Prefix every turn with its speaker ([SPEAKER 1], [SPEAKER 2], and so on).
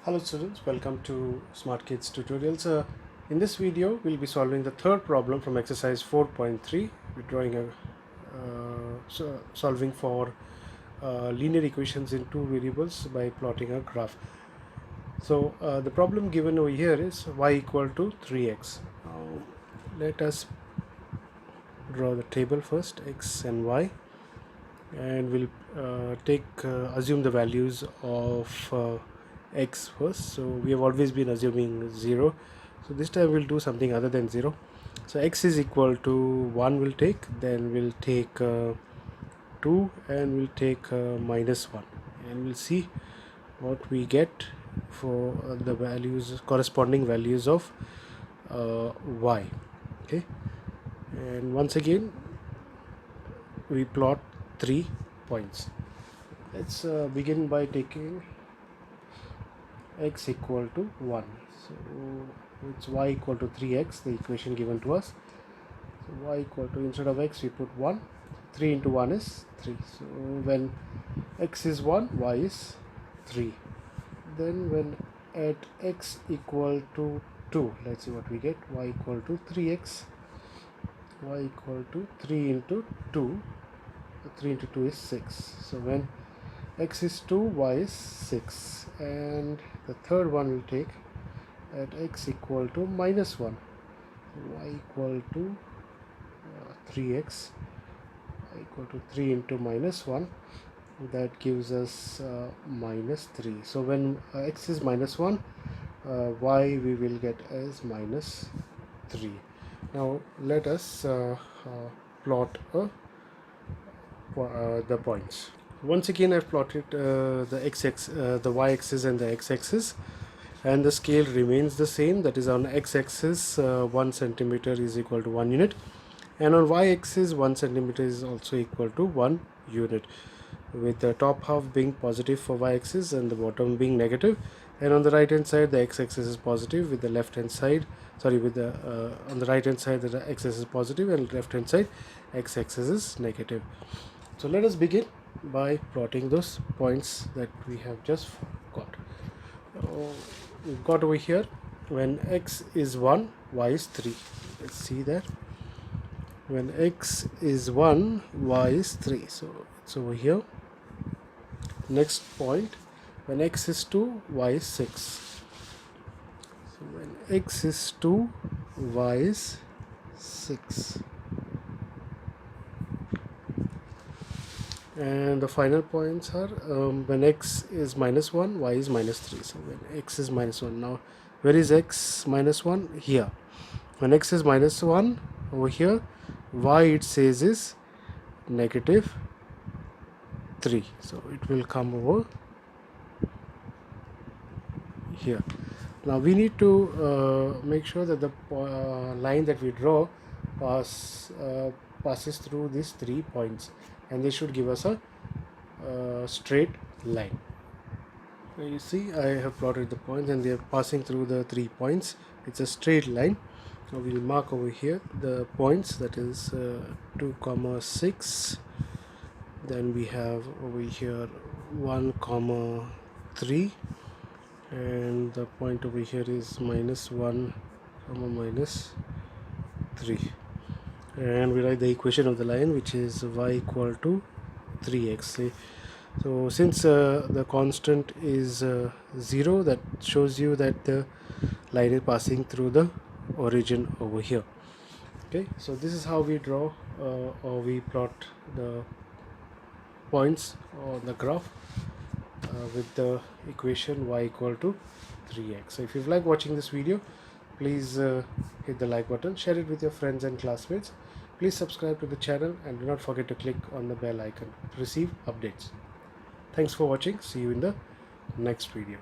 [SPEAKER 1] Hello students, welcome to SmartKidz tutorials. In this video, we'll be solving the third problem from exercise 4.3. We're drawing a solving for linear equations in two variables by plotting a graph. So the problem given over here is y equal to 3x. Let us draw the table first, x and y, and we'll assume the values of x first. So we have always been assuming 0, so this time we'll do something other than 0. So x is equal to 1 we'll take, then we'll take 2, and we'll take -1, and we'll see what we get for the corresponding values of y. Okay, and once again we plot 3 points. Let's begin by taking x equal to 1. So it's y equal to 3x, the equation given to us. So y equal to, instead of x we put 1. 3 into 1 is 3. So when x is 1, y is 3. Then when at x equal to 2, let's see what we get. Y equal to 3x. Y equal to 3 into 2. 3 into 2 is 6. So when x is 2, y is 6. And the third one we'll take at x equal to -1. Y equal to 3x. Y equal to 3 into -1. That gives us -3. So when x is -1, y we will get as -3. Now let us plot the points. Once again I've plotted the y-axis and the x-axis, and the scale remains the same. That is, on x-axis 1 centimeter is equal to 1 unit, and on y-axis 1 centimeter is also equal to 1 unit, with the top half being positive for y-axis and the bottom being negative. And on the right hand side the x-axis is positive, with the left hand side on the right hand side the x-axis is positive, and left hand side x-axis is negative. So let us begin by plotting those points that we have just got. We've got over here, when x is 1, y is 3. Let's see that. When x is 1, y is 3. So it's over here. Next point, when x is 2, y is 6. So when x is 2, y is 6. And the final points are when x is -1, y is -3. So when x is -1, now where is x -1? Here. When x is -1 over here, y it says is -3. So it will come over here. Now we need to make sure that the line that we draw passes through these 3 points, and they should give us a straight line. Now you see I have plotted the points, and they are passing through the 3 points. It's a straight line. Now we'll mark over here the points, that is 2, 6. Then we have over here 1, 3, and the point over here is -1, -3. And we write the equation of the line, which is y equal to 3x. So since the constant is 0, that shows you that the line is passing through the origin over here. Okay, so this is how we draw or we plot the points on the graph with the equation y equal to 3x. So if you like watching this video, please hit the like button, share it with your friends and classmates. Please subscribe to the channel, and do not forget to click on the bell icon to receive updates. Thanks for watching. See you in the next video.